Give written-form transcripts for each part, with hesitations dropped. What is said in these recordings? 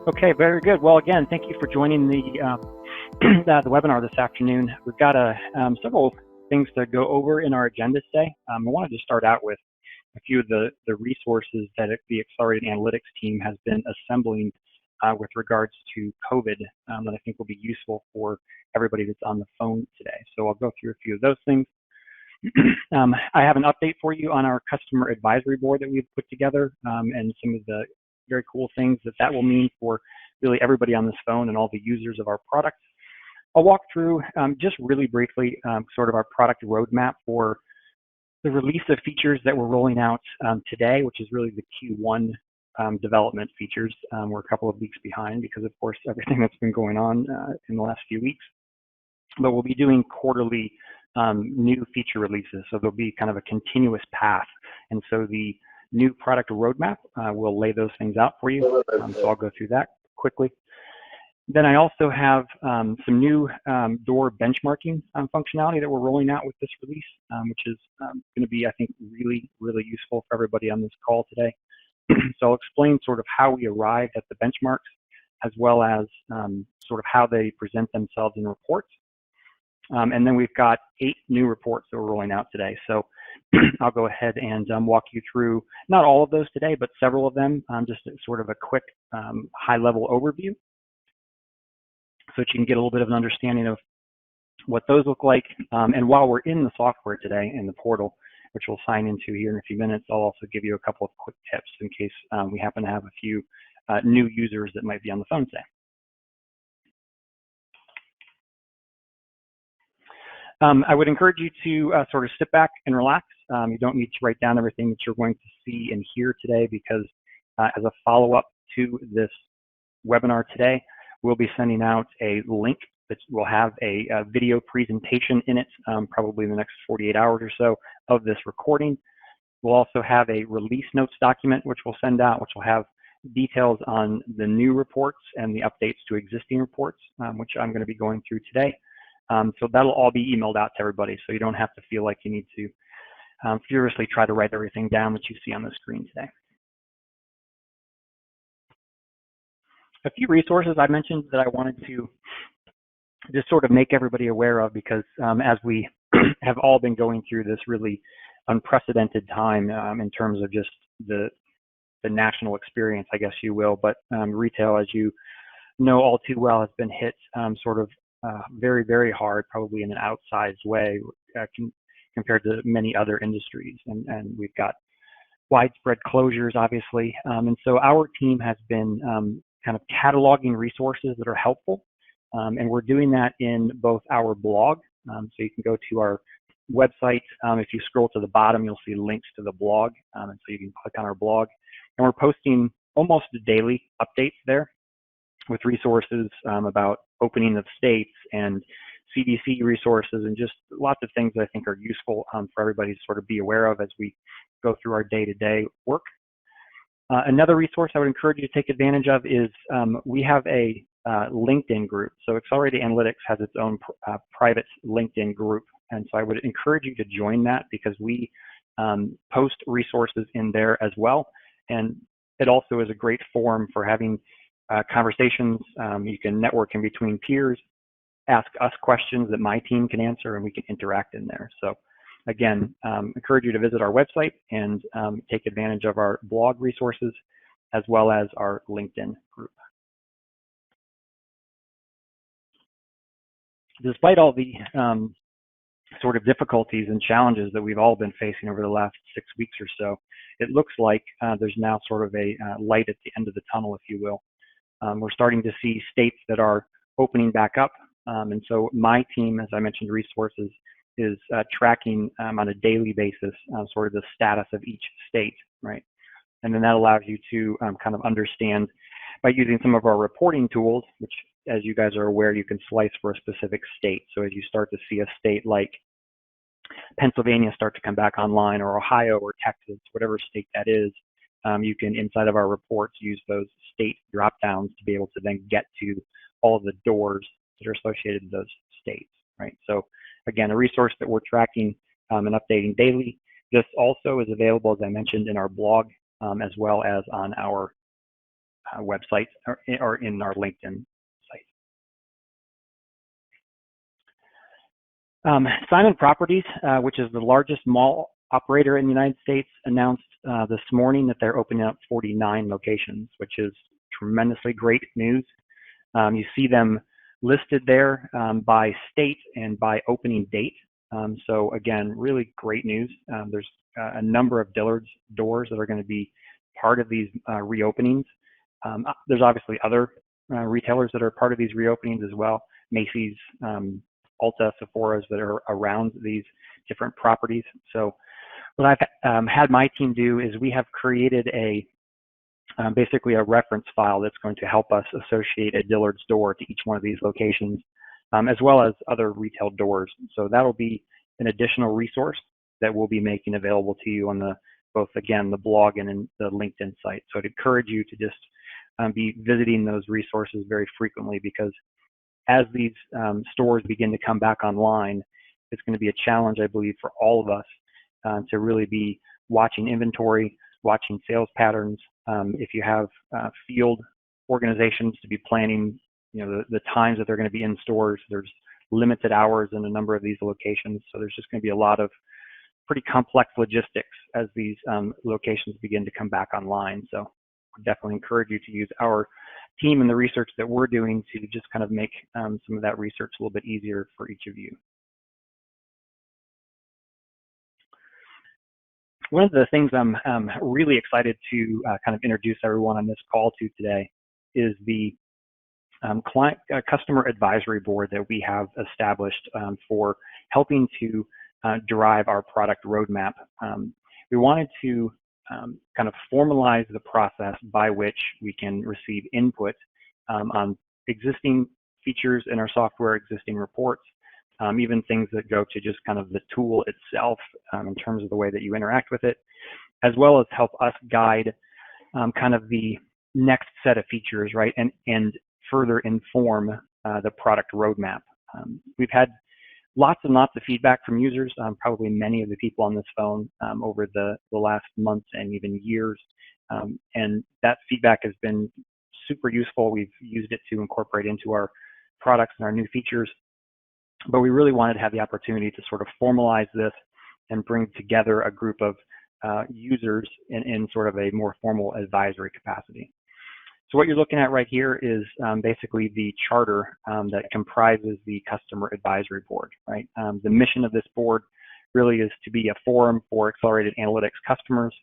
Okay, very good. Well, again, thank you for joining the the webinar this afternoon. We've got several things to go over in our agenda today. I wanted to start out with a few of the resources that the Accelerated Analytics team has been assembling with regards to COVID that I think will be useful for everybody that's on the phone today. So I'll go through a few of those things. I have an update for you on our customer advisory board that we've put together and some of the very cool things that will mean for really everybody on this phone and all the users of our product. I'll walk through just really briefly sort of our product roadmap for the release of features that we're rolling out today, which is really the Q1 development features. We're a couple of weeks behind because, of course, everything that's been going on in the last few weeks. But we'll be doing quarterly new feature releases, so there'll be kind of a continuous path. And so the new product roadmap will lay those things out for you. So I'll go through that quickly. Then I also have some new door benchmarking functionality that we're rolling out with this release, which is going to be, I think, really, really useful for everybody on this call today. So I'll explain sort of how we arrived at the benchmarks, as well as sort of how they present themselves in reports. And then we've got 8 new reports that we're rolling out today. So I'll go ahead and walk you through, not all of those today, but several of them, just sort of a quick high-level overview, so that you can get a little bit of an understanding of what those look like. And while we're in the software today, in the portal, which we'll sign into here in a few minutes, I'll also give you a couple of quick tips in case we happen to have a few new users that might be on the phone today. I would encourage you to sort of sit back and relax. You don't need to write down everything that you're going to see and hear today, because as a follow-up to this webinar today, we'll be sending out a link that will have a video presentation in it, probably in the next 48 hours or so of this recording. We'll also have a release notes document, which we'll send out, which will have details on the new reports and the updates to existing reports, which I'm going to be going through today. So that'll all be emailed out to everybody, so you don't have to feel like you need to furiously try to write everything down that you see on the screen today. A few resources I mentioned that I wanted to just sort of make everybody aware of, because as we have all been going through this really unprecedented time in terms of just the national experience, I guess you will, but retail, as you know all too well, has been hit sort of very, very hard, probably in an outsized way compared to many other industries. And we've got widespread closures, obviously. And so our team has been kind of cataloging resources that are helpful. And we're doing that in both our blog. So you can go to our website. If you scroll to the bottom, you'll see links to the blog. And so you can click on our blog. And we're posting almost daily updates there with resources about opening of states and CDC resources, and just lots of things that I think are useful for everybody to sort of be aware of as we go through our day-to-day work. Another resource I would encourage you to take advantage of is we have a LinkedIn group. So Accelerated Analytics has its own private LinkedIn group, and so I would encourage you to join that, because we post resources in there as well. And it also is a great forum for having conversations. You can network in between peers, ask us questions that my team can answer, and we can interact in there. So again, encourage you to visit our website and take advantage of our blog resources, as well as our LinkedIn group. Despite all the sort of difficulties and challenges that we've all been facing over the last 6 weeks or so, it looks like there's now sort of a light at the end of the tunnel, if you will. We're starting to see states that are opening back up. And so my team, as I mentioned, resources, is tracking on a daily basis sort of the status of each state, right? And then that allows you to kind of understand, by using some of our reporting tools, which, as you guys are aware, you can slice for a specific state. So as you start to see a state like Pennsylvania start to come back online, or Ohio or Texas, whatever state that is, you can, inside of our reports, use those state drop downs to be able to then get to all of the doors that are associated with those states, right? So again, a resource that we're tracking and updating daily. This also is available, as I mentioned, in our blog, as well as on our website or in our LinkedIn site. Simon Properties, which is the largest mall operator in the United States, announced this morning that they're opening up 49 locations, which is tremendously great news. You see them listed there by state and by opening date. So again, really great news. There's a number of Dillards doors that are going to be part of these reopenings. There's obviously other retailers that are part of these reopenings as well. Macy's, Ulta, Sephora's that are around these different properties. So what I've had my team do is we have created basically a reference file that's going to help us associate a Dillard's door to each one of these locations, as well as other retail doors. So that'll be an additional resource that we'll be making available to you on both again, the blog and in the LinkedIn site. So I'd encourage you to just be visiting those resources very frequently, because as these stores begin to come back online, it's going to be a challenge, I believe, for all of us to really be watching inventory, watching sales patterns. If you have field organizations, to be planning, the times that they're going to be in stores. There's limited hours in a number of these locations, so there's just going to be a lot of pretty complex logistics as these locations begin to come back online. So I definitely encourage you to use our team and the research that we're doing to just kind of make some of that research a little bit easier for each of you. One of the things I'm really excited to kind of introduce everyone on this call to today is the customer advisory board that we have established for helping to drive our product roadmap. We wanted to kind of formalize the process by which we can receive input on existing features in our software, existing reports, even things that go to just kind of the tool itself in terms of the way that you interact with it, as well as help us guide kind of the next set of features, right, and further inform the product roadmap. We've had lots and lots of feedback from users, probably many of the people on this phone over the last months and even years, and that feedback has been super useful. We've used it to incorporate into our products and our new features. But we really wanted to have the opportunity to sort of formalize this and bring together a group of users in sort of a more formal advisory capacity. So what you're looking at right here is basically the charter that comprises the customer advisory board, right? The mission of this board really is to be a forum for accelerated analytics customers,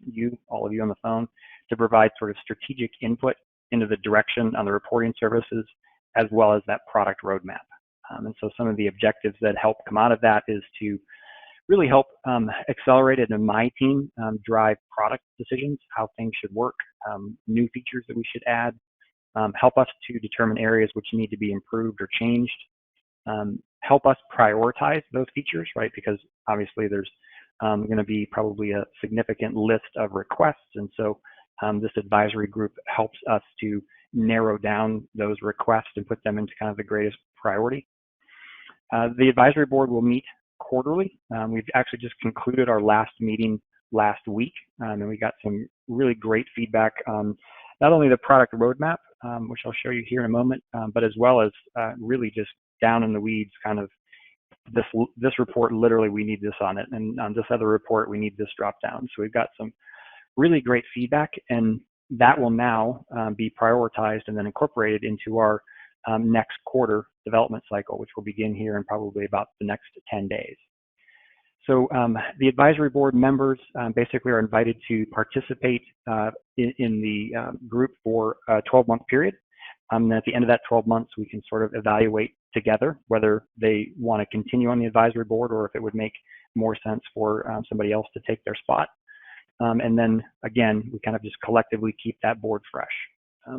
all of you on the phone, to provide sort of strategic input into the direction on the reporting services, as well as that product roadmap. And so some of the objectives that help come out of that is to really help Accelerated and my team drive product decisions, how things should work, new features that we should add, help us to determine areas which need to be improved or changed, help us prioritize those features, right? Because obviously there's going to be probably a significant list of requests. And so this advisory group helps us to narrow down those requests and put them into kind of the greatest priority. The advisory board will meet quarterly. We've actually just concluded our last meeting last week, and we got some really great feedback on not only the product roadmap, which I'll show you here in a moment, but as well as really just down in the weeds, kind of this report, literally we need this on it, and on this other report we need this drop down. So we've got some really great feedback, and that will now be prioritized and then incorporated into our next quarter development cycle, which will begin here in probably about the next 10 days. So the advisory board members basically are invited to participate in the group for a 12-month period. And at the end of that 12 months, we can sort of evaluate together whether they want to continue on the advisory board or if it would make more sense for somebody else to take their spot. And then again, we kind of just collectively keep that board fresh.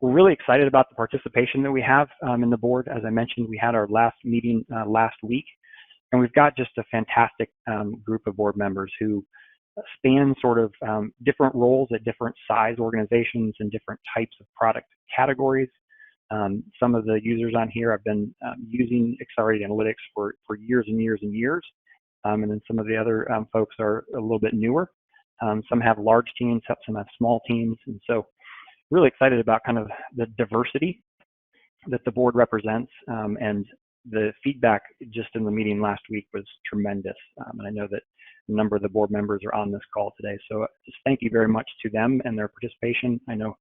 We're really excited about the participation that we have in the board. As I mentioned, we had our last meeting last week, and we've got just a fantastic group of board members who span sort of different roles at different size organizations and different types of product categories. Some of the users on here have been using Accelerated Analytics for years and years and years. And then some of the other folks are a little bit newer. Some have large teams, some have small teams. And so really excited about kind of the diversity that the board represents, and the feedback just in the meeting last week was tremendous. And I know that a number of the board members are on this call today. So just thank you very much to them and their participation. I know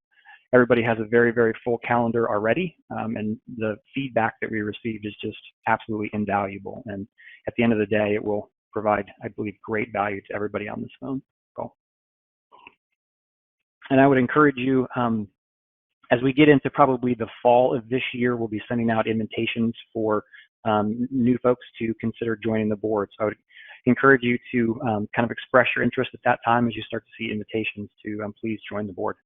everybody has a very, very full calendar already, and the feedback that we received is just absolutely invaluable. And at the end of the day, it will provide, I believe, great value to everybody on this phone call. And I would encourage you, as we get into probably the fall of this year, we'll be sending out invitations for new folks to consider joining the board. So I would encourage you to kind of express your interest at that time as you start to see invitations to please join the board.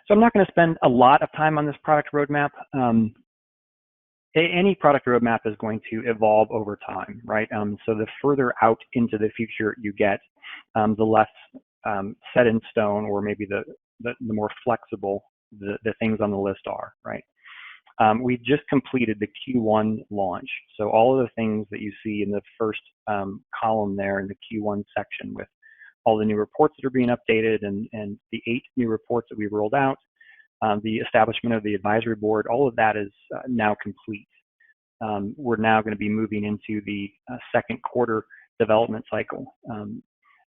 So I'm not going to spend a lot of time on this product roadmap. Any product roadmap is going to evolve over time, right? So the further out into the future you get, the less set in stone, or maybe the more flexible the things on the list are, right? We've just completed the Q1 launch. So all of the things that you see in the first column there in the Q1 section, with all the new reports that are being updated and the 8 new reports that we rolled out, the establishment of the advisory board, all of that is now complete. We're now going to be moving into the second quarter development cycle.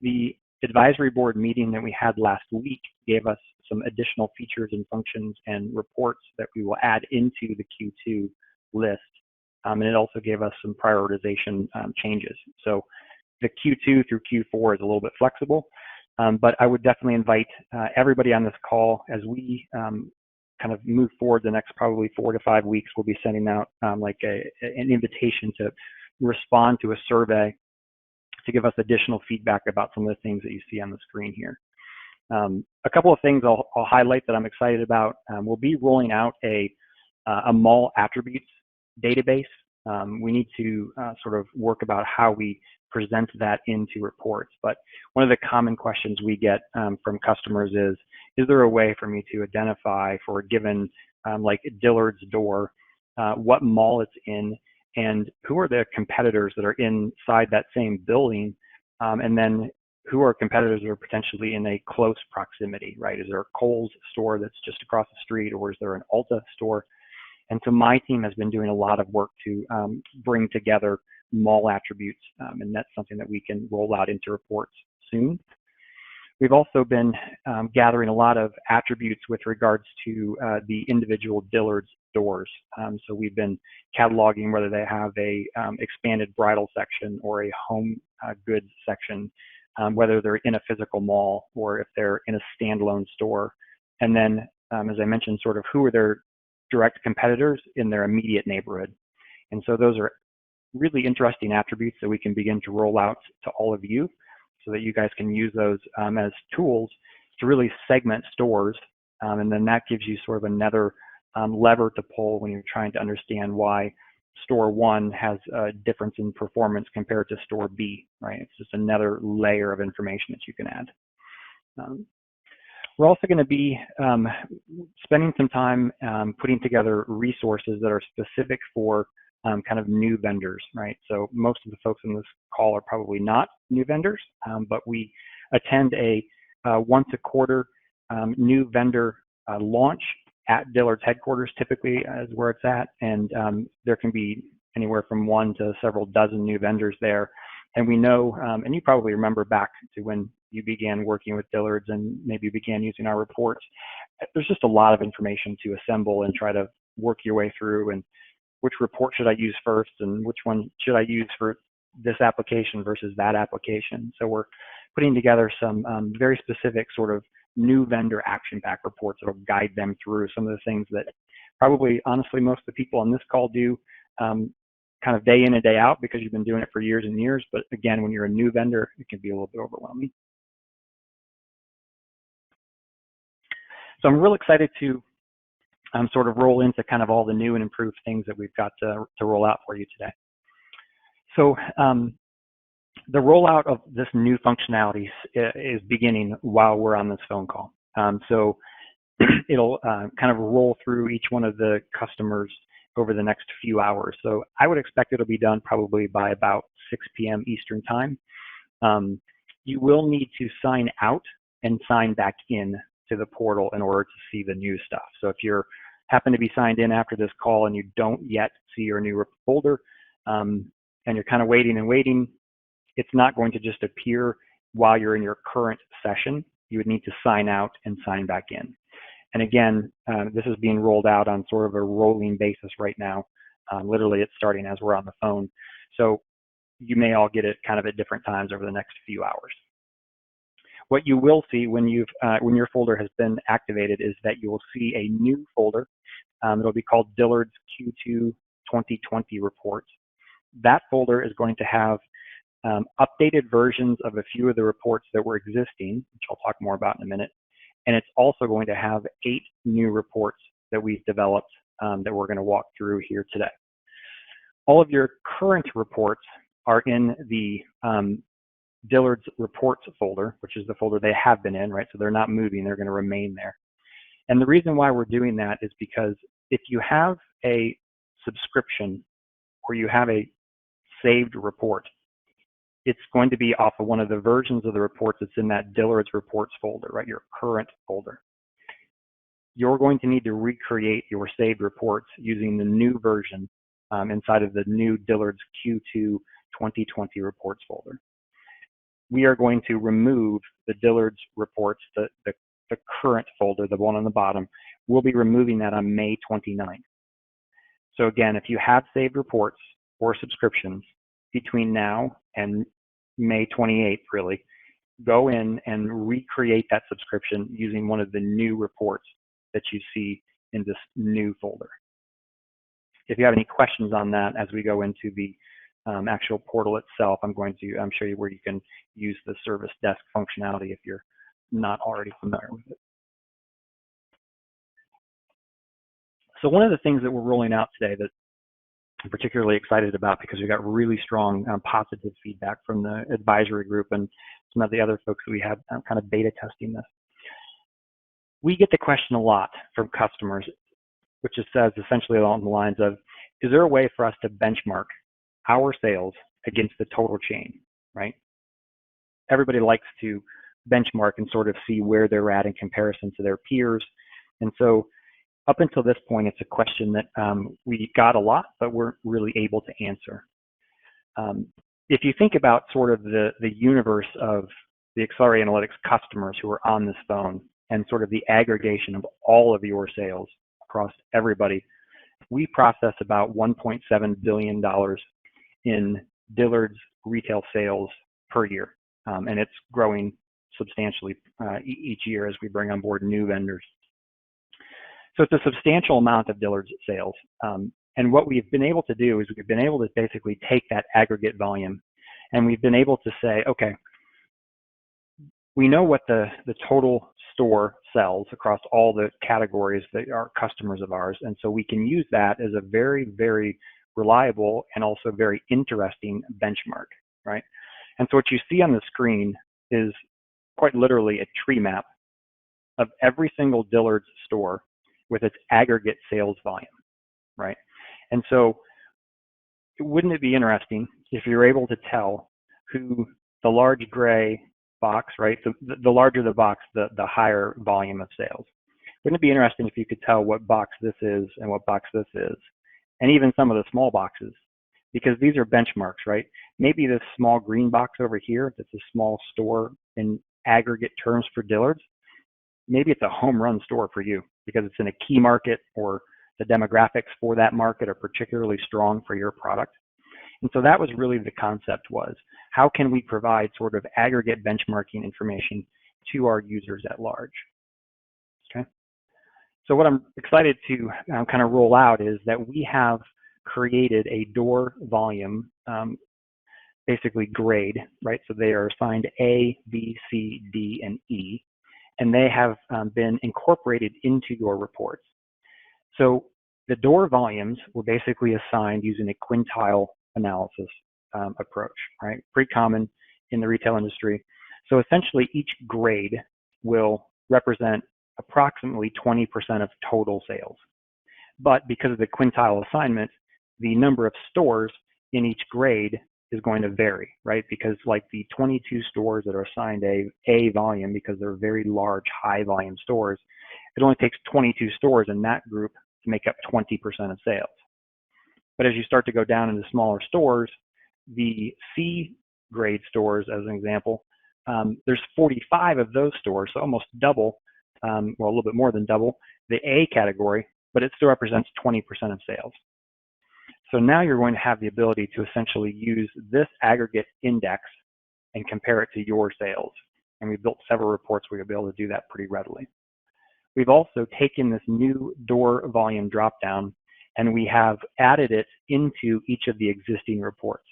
The advisory board meeting that we had last week gave us some additional features and functions and reports that we will add into the Q2 list. And it also gave us some prioritization changes. So the Q2 through Q4 is a little bit flexible, but I would definitely invite everybody on this call as we kind of move forward the next probably 4 to 5 weeks. We'll be sending out like an invitation to respond to a survey to give us additional feedback about some of the things that you see on the screen here. A couple of things I'll highlight that I'm excited about. We'll be rolling out a mall attributes database. We need to sort of work about how we present that into reports. But one of the common questions we get from customers is there a way for me to identify for a given like Dillard's door, what mall it's in, and who are the competitors that are inside that same building, and then who are competitors that are potentially in a close proximity, right? Is there a Kohl's store that's just across the street, or is there an Ulta store? And so my team has been doing a lot of work to bring together mall attributes, and that's something that we can roll out into reports soon. We've also been gathering a lot of attributes with regards to the individual Dillard's doors. So we've been cataloging whether they have a expanded bridal section or a home goods section, whether they're in a physical mall or if they're in a standalone store. And then, as I mentioned, sort of who are their direct competitors in their immediate neighborhood. And so those are really interesting attributes that we can begin to roll out to all of you so that you guys can use those as tools to really segment stores. And then that gives you sort of another lever to pull when you're trying to understand why store 1 has a difference in performance compared to store B, right? It's just another layer of information that you can add. We're also going to be spending some time putting together resources that are specific for kind of new vendors, right? So most of the folks on this call are probably not new vendors, but we attend a once a quarter new vendor launch at Dillard's headquarters, typically is where it's at. And there can be anywhere from 1 to several dozen new vendors there. And we know, and you probably remember back to when you began working with Dillards and maybe began using our reports, there's just a lot of information to assemble and try to work your way through, and which report should I use first and which one should I use for this application versus that application. So we're putting together some very specific sort of new vendor action pack reports that will guide them through some of the things that probably, honestly, most of the people on this call do kind of day in and day out because you've been doing it for years and years. But again, when you're a new vendor, it can be a little bit overwhelming. So I'm real excited to sort of roll into kind of all the new and improved things that we've got to roll out for you today. So the rollout of this new functionality is beginning while we're on this phone call. So it'll kind of roll through each one of the customers over the next few hours. So I would expect it'll be done probably by about 6 p.m. Eastern time. You will need to sign out and sign back in to the portal in order to see the new stuff. So if you happen to be signed in after this call and you don't yet see your new folder, and you're kind of waiting and waiting, it's not going to just appear while you're in your current session. You would need to sign out and sign back in. And again, this is being rolled out on sort of a rolling basis right now. Literally, it's starting as we're on the phone. So you may all get it kind of at different times over the next few hours. What you will see when your folder has been activated is that you will see a new folder. It'll be called Dillards Q2 2020 Reports. That folder is going to have updated versions of a few of the reports that were existing, which I'll talk more about in a minute. And it's also going to have 8 new reports that we've developed that we're going to walk through here today. All of your current reports are in the Dillards Reports folder, which is the folder they have been in, right? So they're not moving, they're going to remain there. And the reason why we're doing that is because if you have a subscription or you have a saved report, it's going to be off of one of the versions of the reports that's in that Dillards Reports folder, right? Your current folder. You're going to need to recreate your saved reports using the new version inside of the new Dillards Q2 2020 Reports folder. We are going to remove the Dillards Reports, the current folder, the one on the bottom. We'll be removing that on May 29th. So again, if you have saved reports or subscriptions between now and May 28th, really, go in and recreate that subscription using one of the new reports that you see in this new folder. If you have any questions on that as we go into the actual portal itself, I'm going to show you where you can use the service desk functionality if you're not already familiar with it. So one of the things that we're rolling out today that I'm particularly excited about, because we got really strong positive feedback from the advisory group and some of the other folks that we had kind of beta testing this. We get the question a lot from customers, which says essentially along the lines of, is there a way for us to benchmark our sales against the total chain, right? Everybody likes to benchmark and sort of see where they're at in comparison to their peers. And so up until this point, it's a question that we got a lot, but weren't really able to answer. If you think about sort of the universe of the Accelerate Analytics customers who are on this phone and sort of the aggregation of all of your sales across everybody, we process about $1.7 billion in Dillards retail sales per year. And it's growing substantially each year as we bring on board new vendors. So it's a substantial amount of Dillards sales. And what we've been able to do is we've been able to basically take that aggregate volume and we've been able to say, okay, we know what the total store sells across all the categories that are customers of ours. And so we can use that as a very, very reliable and also very interesting benchmark, right? And so what you see on the screen is quite literally a tree map of every single Dillards store with its aggregate sales volume, right? And so wouldn't it be interesting if you're able to tell who the large gray box, right? The larger the box, the higher volume of sales. Wouldn't it be interesting if you could tell what box this is and what box this is, and even some of the small boxes, because these are benchmarks, right? Maybe this small green box over here, that's a small store in aggregate terms for Dillards, maybe it's a home run store for you because it's in a key market or the demographics for that market are particularly strong for your product. And so that was really the concept, was how can we provide sort of aggregate benchmarking information to our users at large? Okay. So what I'm excited to kind of roll out is that we have created a door volume, basically grade, right? So they are assigned A, B, C, D, and E, and they have been incorporated into your reports. So the door volumes were basically assigned using a quintile analysis approach, right? Pretty common in the retail industry. So essentially each grade will represent approximately 20% of total sales. But because of the quintile assignment, the number of stores in each grade is going to vary, right? Because like the 22 stores that are assigned A volume, because they're very large, high volume stores, it only takes 22 stores in that group to make up 20% of sales. But as you start to go down into smaller stores, the C grade stores, as an example, there's 45 of those stores, so almost double, well, a little bit more than double the A category, but it still represents 20% of sales. So now you're going to have the ability to essentially use this aggregate index and compare it to your sales. And we've built several reports where you'll be able to do that pretty readily. We've also taken this new door volume dropdown and we have added it into each of the existing reports.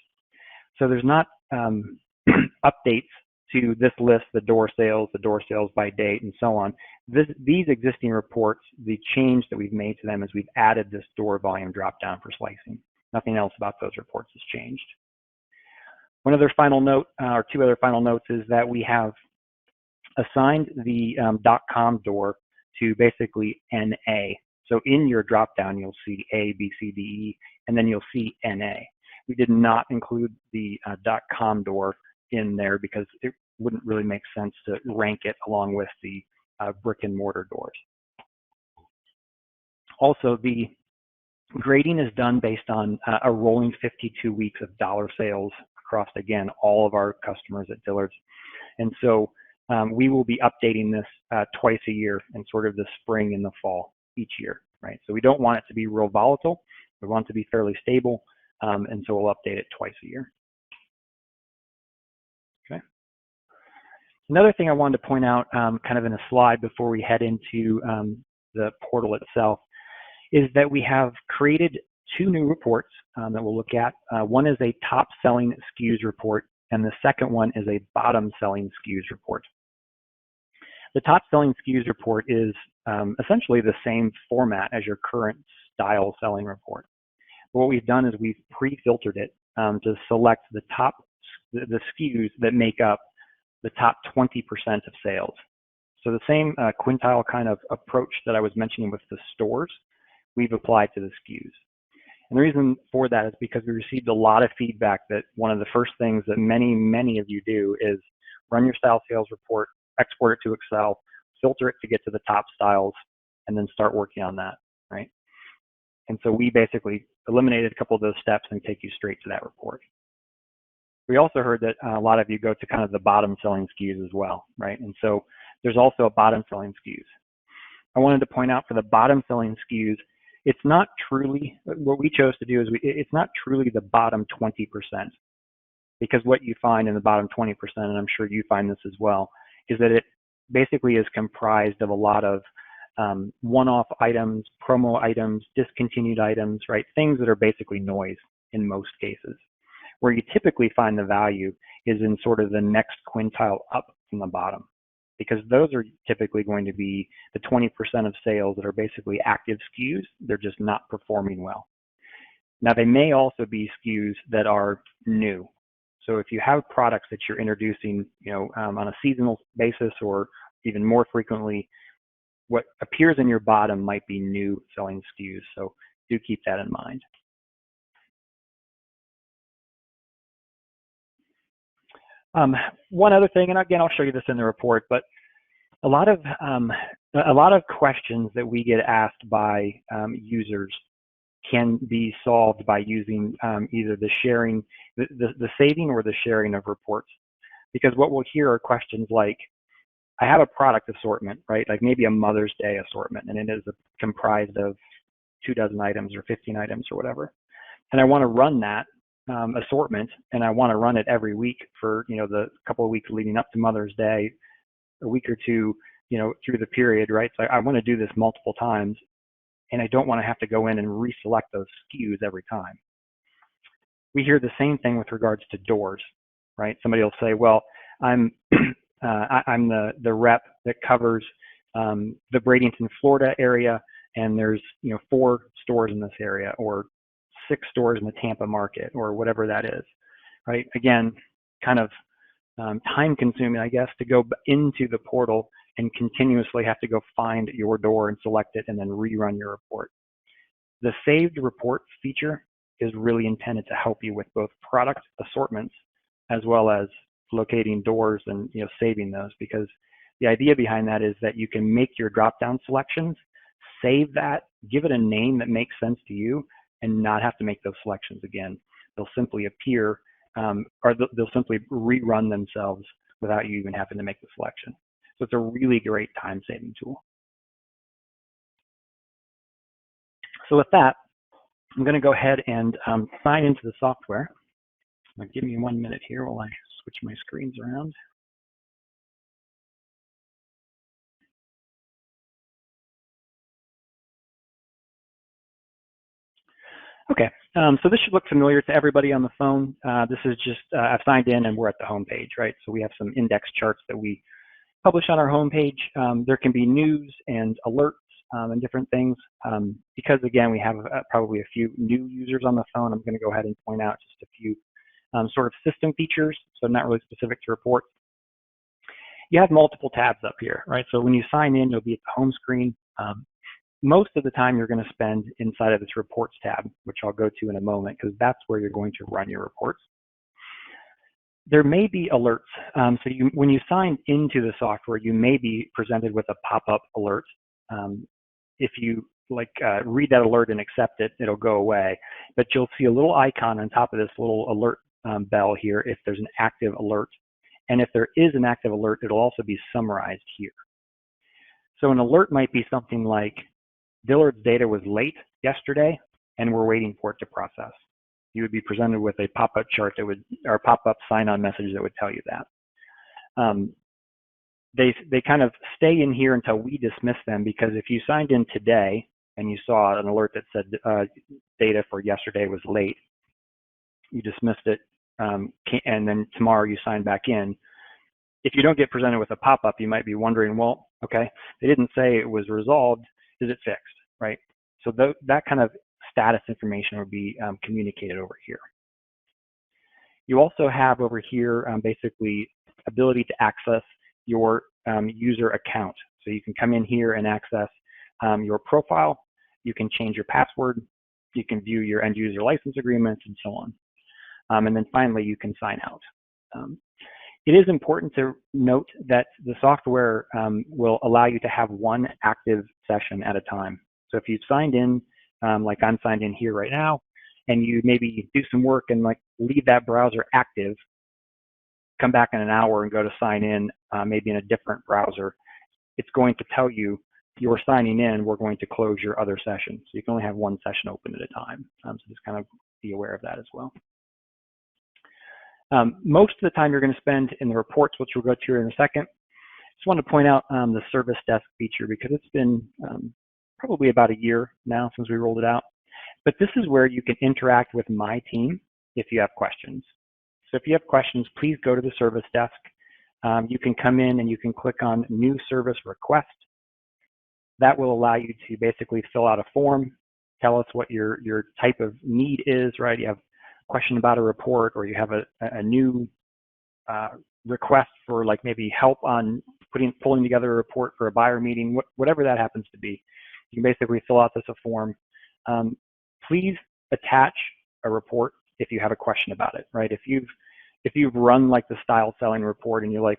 So there's not updates to this list, the door sales by date, and so on. These existing reports, the change that we've made to them is we've added this door volume dropdown for slicing. Nothing else about those reports has changed. One other final note, or two other final notes, is that we have assigned the .com door to basically NA. So in your dropdown, you'll see A, B, C, D, E, and then you'll see NA. We did not include the .com door in there because it wouldn't really make sense to rank it along with the brick and mortar doors. Also, the grading is done based on a rolling 52 weeks of dollar sales across, again, all of our customers at Dillards. And so we will be updating this twice a year in sort of the spring and the fall each year, right? So we don't want it to be real volatile. We want it to be fairly stable, and so we'll update it twice a year. Okay. Another thing I wanted to point out kind of in a slide before we head into the portal itself is that we have created two new reports that we'll look at. One is a top selling SKUs report, and the second one is a bottom selling SKUs report. The top selling SKUs report is essentially the same format as your current style selling report. But what we've done is we've pre-filtered it to select the SKUs that make up the top 20% of sales. So the same quintile kind of approach that I was mentioning with the stores, we've applied to the SKUs. And the reason for that is because we received a lot of feedback that one of the first things that many of you do is run your style sales report, export it to Excel, filter it to get to the top styles, and then start working on that, right? And so we basically eliminated a couple of those steps and take you straight to that report. We also heard that a lot of you go to kind of the bottom selling SKUs as well, right? And so there's also a bottom selling SKUs. I wanted to point out for the bottom selling SKUs, it's not truly, what we chose to do is it's not truly the bottom 20%, because what you find in the bottom 20%, and I'm sure you find this as well, is that it basically is comprised of a lot of one-off items, promo items, discontinued items, right? Things that are basically noise in most cases. Where you typically find the value is in sort of the next quintile up from the bottom, because those are typically going to be the 20% of sales that are basically active SKUs. They're just not performing well. Now, they may also be SKUs that are new. So if you have products that you're introducing, on a seasonal basis or even more frequently, what appears in your bottom might be new selling SKUs. So do keep that in mind. One other thing, and again, I'll show you this in the report, but a lot of questions that we get asked by users can be solved by using either the sharing, the saving or the sharing of reports. Because what we'll hear are questions like, I have a product assortment, right? Like maybe a Mother's Day assortment, and it is comprised of 24 items or 15 items or whatever. And I want to run that assortment, and I want to run it every week for the couple of weeks leading up to Mother's Day, a week or two through the period, right? So I want to do this multiple times, and I don't want to have to go in and reselect those SKUs every time. We hear the same thing with regards to doors, right? Somebody will say, well, I'm the rep that covers the Bradenton, Florida area, and there's 4 stores in this area, or 6 stores in the Tampa market, or whatever that is, right? Again, kind of time consuming, I guess, to go into the portal and continuously have to go find your door and select it and then rerun your report. The saved reports feature is really intended to help you with both product assortments as well as locating doors and saving those, because the idea behind that is that you can make your drop-down selections, save that, give it a name that makes sense to you, and not have to make those selections again. They'll simply appear, or they'll simply rerun themselves without you even having to make the selection. So it's a really great time-saving tool. So with that, I'm going to go ahead and sign into the software. Now, give me 1 minute here while I switch my screens around. Okay, so this should look familiar to everybody on the phone. This is just, I've signed in and we're at the home page, right? So we have some index charts that we publish on our home page. There can be news and alerts and different things. Because again, we have probably a few new users on the phone, I'm gonna go ahead and point out just a few sort of system features, so not really specific to reports. You have multiple tabs up here, right? So when you sign in, you'll be at the home screen. Most of the time you're going to spend inside of this reports tab, which I'll go to in a moment, because that's where you're going to run your reports. There may be alerts. So when you sign into the software, you may be presented with a pop-up alert. If you read that alert and accept it, it'll go away. But you'll see a little icon on top of this little alert bell here if there's an active alert. And if there is an active alert, it'll also be summarized here. So an alert might be something like, Dillard's data was late yesterday, and we're waiting for it to process. You would be presented with a pop-up chart that would, or pop-up sign-on message that would tell you that. They kind of stay in here until we dismiss them, because if you signed in today and you saw an alert that said data for yesterday was late, you dismissed it, and then tomorrow you sign back in. If you don't get presented with a pop-up, you might be wondering, well, okay, they didn't say it was resolved. Is it fixed, right? So that kind of status information would be communicated over here. You also have over here basically ability to access your user account. So you can come in here and access your profile. You can change your password. You can view your end user license agreements and so on. And then finally, you can sign out. It is important to note that the software will allow you to have one active session at a time. So if you've signed in, like I'm signed in here right now, and you maybe do some work and leave that browser active, come back in an hour and go to sign in, maybe in a different browser, it's going to tell you you're signing in, we're going to close your other session. So you can only have one session open at a time. So just kind of be aware of that as well. Most of the time you're going to spend in the reports, which we'll go to here in a second. Just want to point out the service desk feature, because it's been probably about a year now since we rolled it out. But this is where you can interact with my team if you have questions. So if you have questions, please go to the service desk. You can come in and you can click on New Service Request. That will allow you to basically fill out a form, tell us what your type of need is, right? You have question about a report, or you have a new request for maybe help on pulling together a report for a buyer meeting, whatever that happens to be. You can basically fill out this form. Please attach a report if you have a question about it, right? If you've run the style selling report and you're like,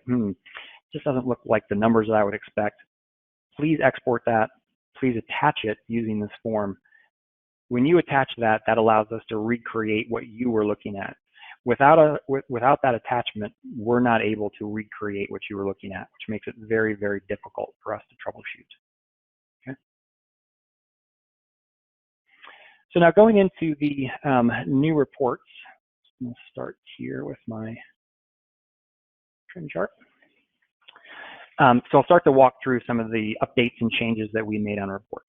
just doesn't look like the numbers that I would expect, please export that. Please attach it using this form. When you attach that, that allows us to recreate what you were looking at. Without that attachment, we're not able to recreate what you were looking at, which makes it very, very difficult for us to troubleshoot. Okay. So now going into the new reports, I'm going to start here with my trim chart. So I'll start to walk through some of the updates and changes that we made on reports.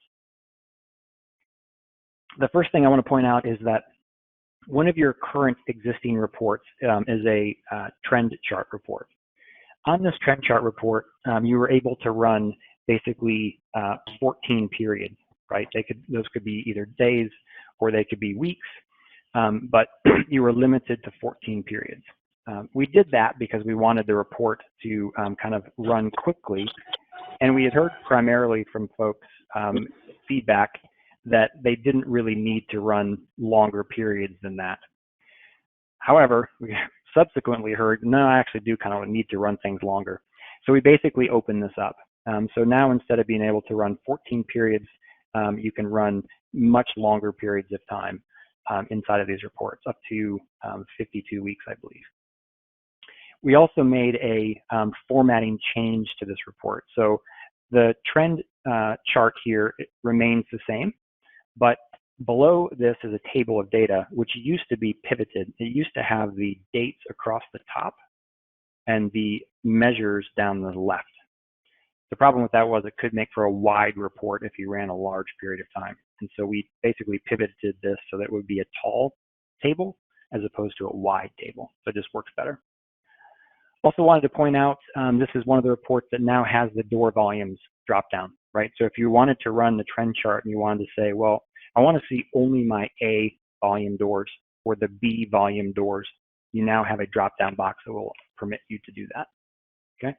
The first thing I want to point out is that one of your current existing reports is a trend chart report. On this trend chart report, you were able to run basically 14 periods, right? Those could be either days or they could be weeks, but you were limited to 14 periods. We did that because we wanted the report to kind of run quickly, and we had heard primarily from folks feedback that they didn't really need to run longer periods than that. However, we subsequently heard, no, I actually do kind of need to run things longer. So we basically opened this up. So now instead of being able to run 14 periods, you can run much longer periods of time inside of these reports, up to 52 weeks, I believe. We also made a formatting change to this report. So the trend chart here remains the same, but below this is a table of data, which used to be pivoted. It used to have the dates across the top and the measures down the left. The problem with that was it could make for a wide report if you ran a large period of time. And so we basically pivoted this so that it would be a tall table as opposed to a wide table. So it just works better. Also wanted to point out, this is one of the reports that now has the door volumes drop down, right? So if you wanted to run the trend chart and you wanted to say, well, I want to see only my A volume doors or the B volume doors, you now have a drop-down box that will permit you to do that, okay?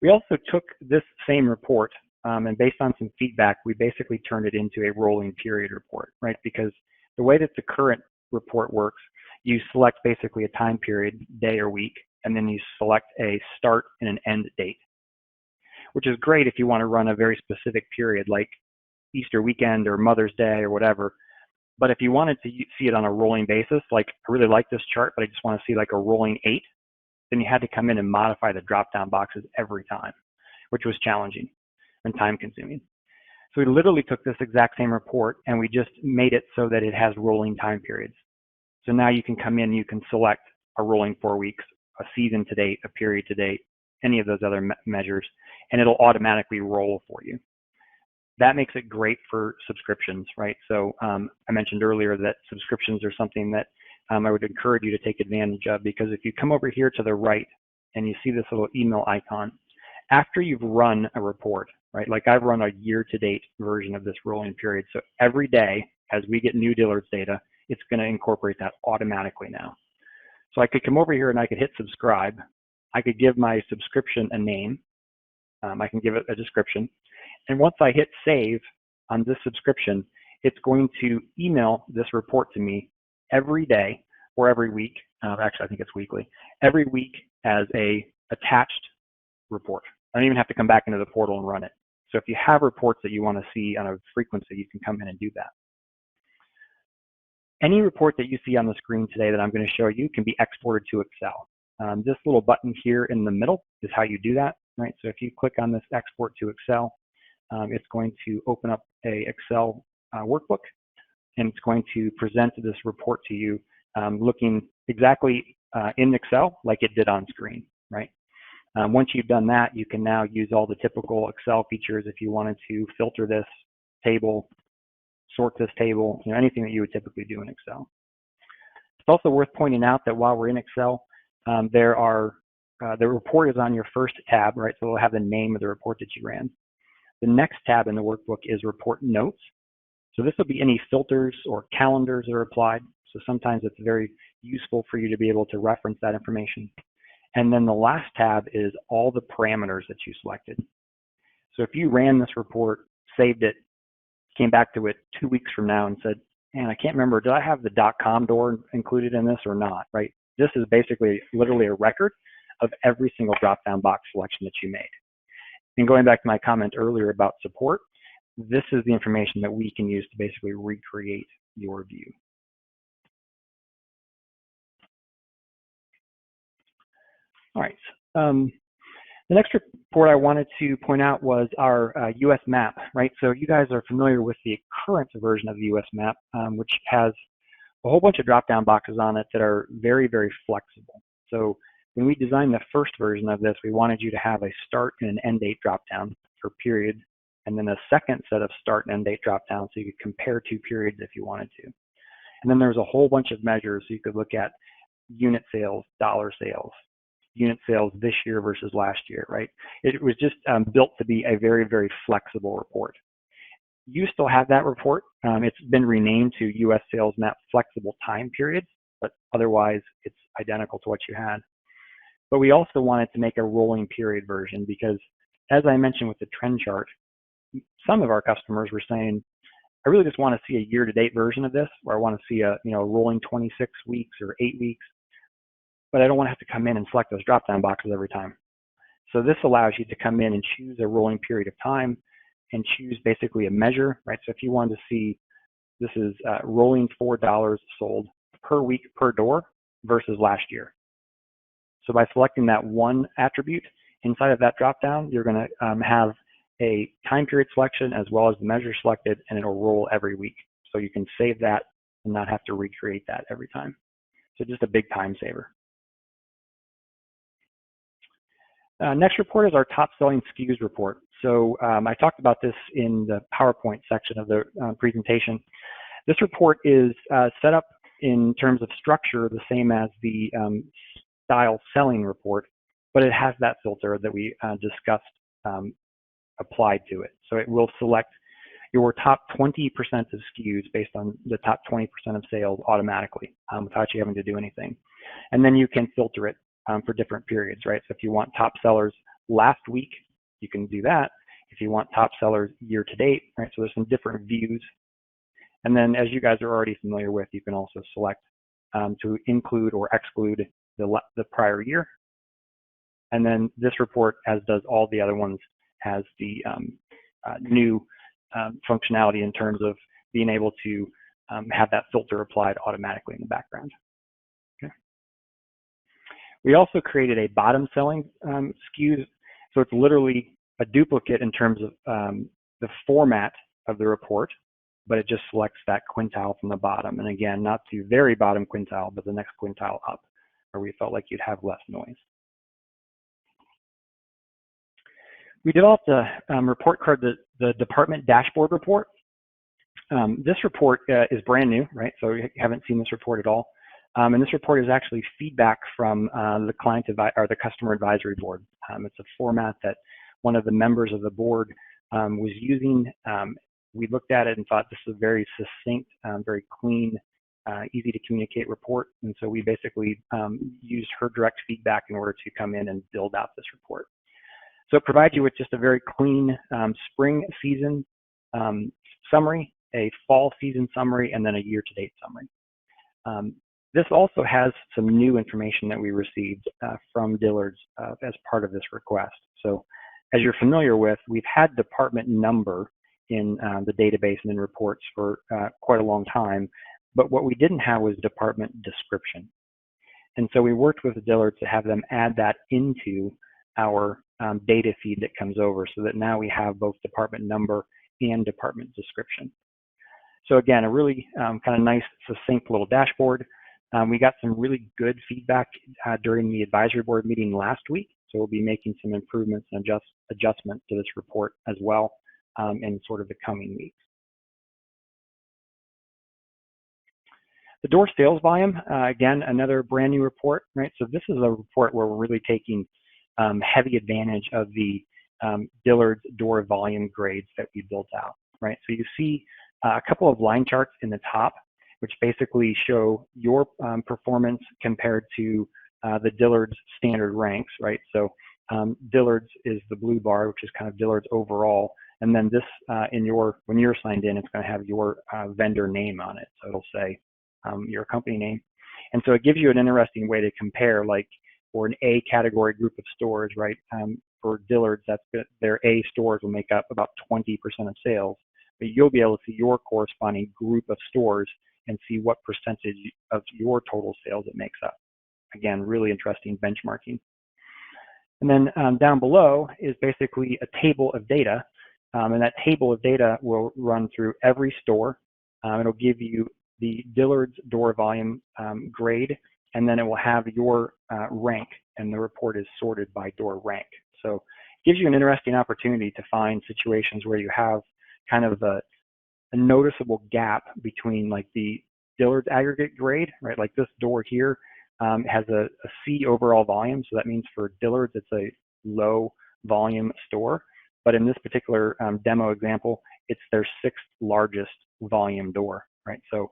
We also took this same report and based on some feedback, we basically turned it into a rolling period report, right? Because the way that the current report works, you select basically a time period, day or week, and then you select a start and an end date, which is great if you want to run a very specific period like Easter weekend or Mother's Day or whatever. But if you wanted to see it on a rolling basis, like I really like this chart, but I just want to see like a rolling 8, then you had to come in and modify the drop-down boxes every time, which was challenging and time consuming. So we literally took this exact same report and we just made it so that it has rolling time periods. So now you can come in, you can select a rolling 4 weeks, a season to date, a period to date, any of those other measures, and it'll automatically roll for you. That makes it great for subscriptions, right? So I mentioned earlier that subscriptions are something that I would encourage you to take advantage of, because if you come over here to the right and you see this little email icon, after you've run a report, right? Like I've run a year-to-date version of this rolling period. So every day as we get new Dillards data, it's going to incorporate that automatically now. So I could come over here and I could hit subscribe. I could give my subscription a name. I can give it a description. And once I hit save on this subscription, it's going to email this report to me every day or every week. Actually, I think it's weekly. Every week as a attached report. I don't even have to come back into the portal and run it. So if you have reports that you want to see on a frequency, you can come in and do that. Any report that you see on the screen today that I'm going to show you can be exported to Excel. This little button here in the middle is how you do that, right? So if you click on this export to Excel, it's going to open up a Excel workbook, and it's going to present this report to you looking exactly in Excel like it did on screen, right? Once you've done that, you can now use all the typical Excel features if you wanted to filter this table, sort this table, anything that you would typically do in Excel. It's also worth pointing out that while we're in Excel, the report is on your first tab, right? So it'll have the name of the report that you ran. The next tab in the workbook is report notes. So this will be any filters or calendars that are applied. So sometimes it's very useful for you to be able to reference that information. And then the last tab is all the parameters that you selected. So if you ran this report, saved it, came back to it 2 weeks from now and said, man, I can't remember, did I have the .com door included in this or not, right? This is basically literally a record of every single drop-down box selection that you made. And going back to my comment earlier about support, this is the information that we can use to basically recreate your view. All right. The next report I wanted to point out was our US map, right? So you guys are familiar with the current version of the US map, which has a whole bunch of drop-down boxes on it that are very, very flexible. So when we designed the first version of this, we wanted you to have a start and an end date drop-down for period, and then a second set of start and end date drop-downs so you could compare 2 periods if you wanted to. And then there's a whole bunch of measures so you could look at unit sales, dollar sales, unit sales this year versus last year, right? It was just built to be a very, very flexible report. You still have that report. It's been renamed to US Sales Map Flexible Time Periods, but otherwise it's identical to what you had. But we also wanted to make a rolling period version because, as I mentioned with the trend chart, some of our customers were saying, I really just want to see a year-to-date version of this, where I want to see a rolling 26 weeks or 8 weeks, but I don't want to have to come in and select those drop-down boxes every time. So this allows you to come in and choose a rolling period of time and choose basically a measure, right? So if you wanted to see, this is rolling $4 sold per week per door versus last year. So by selecting that one attribute inside of that dropdown, you're going to have a time period selection as well as the measure selected, and it'll roll every week. So you can save that and not have to recreate that every time. So just a big time saver. Next report is our top selling SKUs report. So I talked about this in the PowerPoint section of the presentation. This report is set up in terms of structure the same as the style selling report, but it has that filter that we discussed applied to it. So it will select your top 20% of SKUs based on the top 20% of sales automatically without you having to do anything. And then you can filter it for different periods, right? So if you want top sellers last week, you can do that. If you want top sellers year to date, right? So there's some different views. And then as you guys are already familiar with, you can also select to include or exclude the prior year. And then this report, as does all the other ones, has the new functionality in terms of being able to have that filter applied automatically in the background. Okay. We also created a bottom selling SKUs, so it's literally a duplicate in terms of the format of the report, but it just selects that quintile from the bottom. And again, not the very bottom quintile, but the next quintile up, where we felt like you'd have less noise. We developed a report called the Department Dashboard Report. This report is brand new, right? So you haven't seen this report at all. And this report is actually feedback from the the Customer Advisory Board. It's a format that one of the members of the board was using. We looked at it and thought this is a very succinct, very clean, easy to communicate report. And so we basically used her direct feedback in order to come in and build out this report. So it provides you with just a very clean spring season summary, a fall season summary, and then a year-to-date summary. This also has some new information that we received from Dillards as part of this request. So as you're familiar with, we've had department number in the database and in reports for quite a long time, but what we didn't have was department description. And so we worked with the Dillards to have them add that into our data feed that comes over, so that now we have both department number and department description. So again, a really kind of nice, succinct little dashboard. We got some really good feedback during the advisory board meeting last week, so we'll be making some improvements and adjustments to this report as well in sort of the coming weeks. The door sales volume, again, another brand new report, right? So this is a report where we're really taking heavy advantage of the Dillard's door volume grades that we built out, right? So you see a couple of line charts in the top, which basically show your performance compared to the Dillard's standard ranks, right? So Dillard's is the blue bar, which is kind of Dillard's overall, and then this when you're signed in, it's going to have your vendor name on it. So it'll say your company name, and so it gives you an interesting way to compare, like, for an A category group of stores, right? For Dillard's, their A stores will make up about 20% of sales, but you'll be able to see your corresponding group of stores and see what percentage of your total sales it makes up. Again, really interesting benchmarking. And then down below is basically a table of data, and that table of data will run through every store. It'll give you the Dillard's door volume grade, and then it will have your rank, and the report is sorted by door rank. So it gives you an interesting opportunity to find situations where you have kind of a noticeable gap between, like, the Dillard's aggregate grade, right? Like this door here has a C overall volume, so that means for Dillard's it's a low volume store. But in this particular demo example, it's their 6th largest volume door, right? So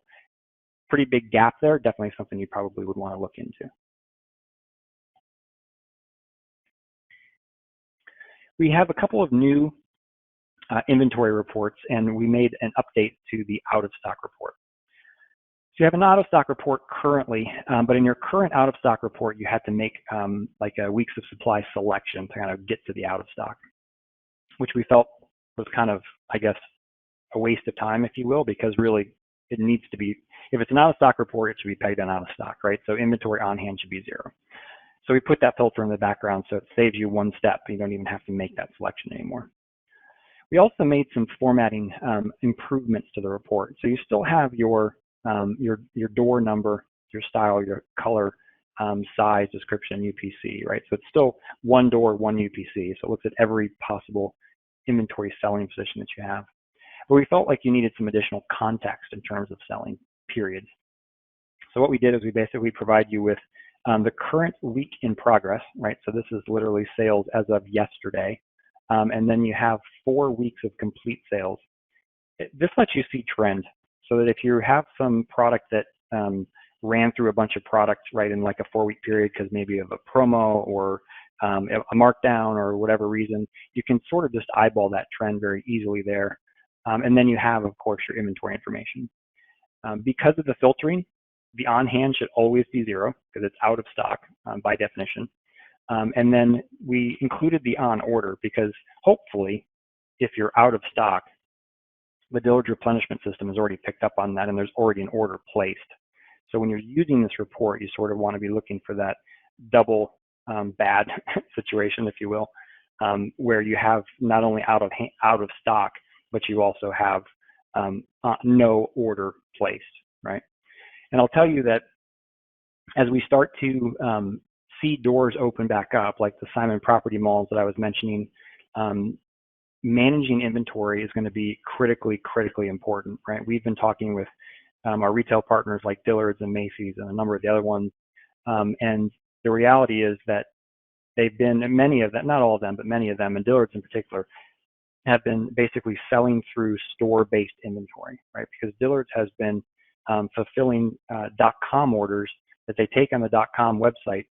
pretty big gap there, definitely something you probably would want to look into. We have a couple of new inventory reports, and we made an update to the out-of-stock report. So you have an out-of-stock report currently, but in your current out-of-stock report, you had to make like a weeks of supply selection to kind of get to the out-of-stock, which we felt was kind of, I guess, a waste of time, if you will, because really it needs to be, if it's an out-of-stock report, it should be pegged on out-of-stock, right? So inventory on hand should be 0. So we put that filter in the background so it saves you one step. You don't even have to make that selection anymore. We also made some formatting improvements to the report. So you still have your door number, your style, your color, size, description, UPC, right? So it's still one door, one UPC. So it looks at every possible inventory selling position that you have. But we felt like you needed some additional context in terms of selling periods. So what we did is we basically provide you with the current week in progress, right? So this is literally sales as of yesterday. And then you have 4 weeks of complete sales. This lets you see trend, so that if you have some product that ran through a bunch of products, right, in like a 4-week period because maybe of a promo or a markdown or whatever reason, you can sort of just eyeball that trend very easily there. And then you have, of course, your inventory information. Because of the filtering, the on-hand should always be 0 because it's out of stock by definition. And then we included the on-order because hopefully, if you're out of stock, the Dillards replenishment system has already picked up on that and there's already an order placed. So when you're using this report, you sort of want to be looking for that double bad situation, if you will, where you have not only out of stock, but you also have no order placed, right? And I'll tell you that as we start to see doors open back up, like the Symens property malls that I was mentioning, managing inventory is going to be critically important, right? We've been talking with our retail partners like Dillards and Macy's and a number of the other ones, and the reality is that they've been, many of them, not all of them, but many of them, and Dillards in particular, have been basically selling through store-based inventory, right? Because Dillards has been fulfilling .com orders that they take on the .com website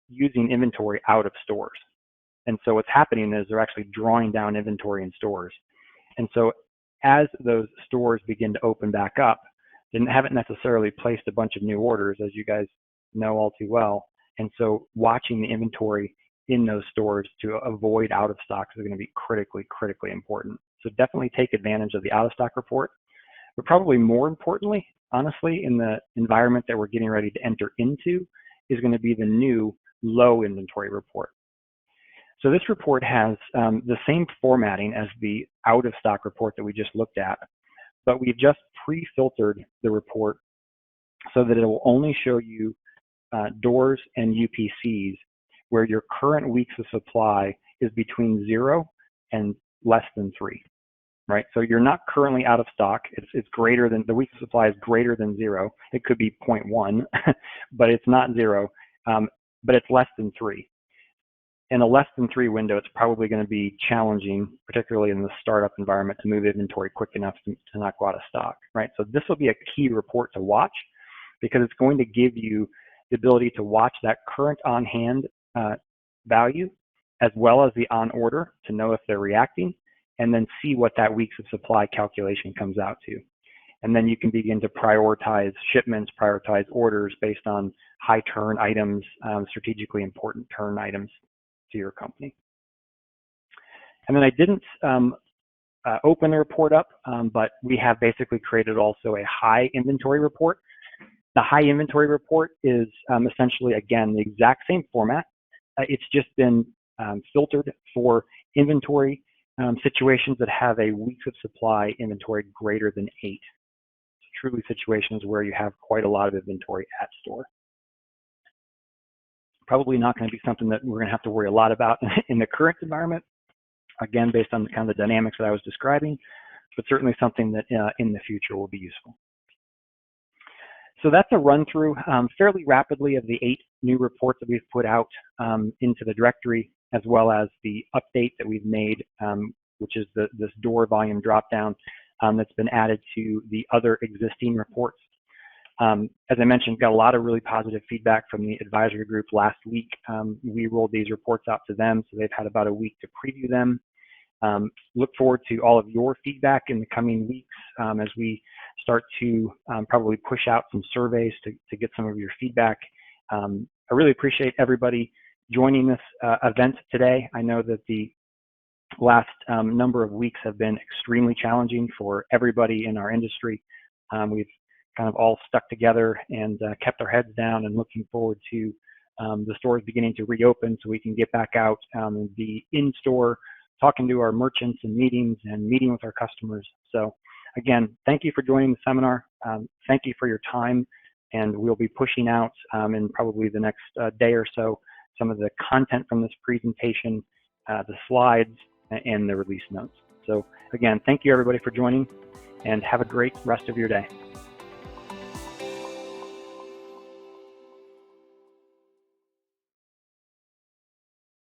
using inventory out of stores. And so what's happening is they're actually drawing down inventory in stores. And so as those stores begin to open back up, they haven't necessarily placed a bunch of new orders, as you guys know all too well. And so watching the inventory in those stores to avoid out of stocks is going to be critically important. So definitely take advantage of the out of stock report. But probably more importantly, honestly, in the environment that we're getting ready to enter into is going to be the new low inventory report. So this report has the same formatting as the out of stock report that we just looked at, but we've just pre-filtered the report so that it will only show you doors and UPCs where your current weeks of supply is between 0 and less than 3, right? So you're not currently out of stock. It's greater than, the weeks of supply is greater than 0. It could be 0.1, but it's not 0, but it's less than 3. In a less than 3 window, it's probably going to be challenging, particularly in the startup environment, to move inventory quick enough to not go out of stock, right? So this will be a key report to watch because it's going to give you the ability to watch that current on-hand value as well as the on-order to know if they're reacting, and then see what that weeks of supply calculation comes out to. And then you can begin to prioritize shipments, prioritize orders based on high turn items, strategically important turn items to your company. And then I didn't open the report up, but we have basically created also a high inventory report. The high inventory report is essentially, again, the exact same format. It's just been filtered for inventory situations that have a weeks of supply inventory greater than 8. So truly situations where you have quite a lot of inventory at store. Probably not going to be something that we're going to have to worry a lot about in the current environment, again, based on kind of the dynamics that I was describing, but certainly something that in the future will be useful. So that's a run through fairly rapidly of the 8 new reports that we've put out into the directory, as well as the update that we've made, which is this door volume dropdown that's been added to the other existing reports. As I mentioned, got a lot of really positive feedback from the advisory group last week. We rolled these reports out to them, so they've had about a week to preview them. Look forward to all of your feedback in the coming weeks as we start to probably push out some surveys to get some of your feedback. I really appreciate everybody joining this event today. I know that the last number of weeks have been extremely challenging for everybody in our industry. We've kind of all stuck together and kept our heads down and looking forward to the stores beginning to reopen so we can get back out and be in store, talking to our merchants and meeting with our customers. So again, thank you for joining the seminar. Thank you for your time, and we'll be pushing out in probably the next day or so some of the content from this presentation, the slides, and the release notes. So again, thank you everybody for joining, and have a great rest of your day.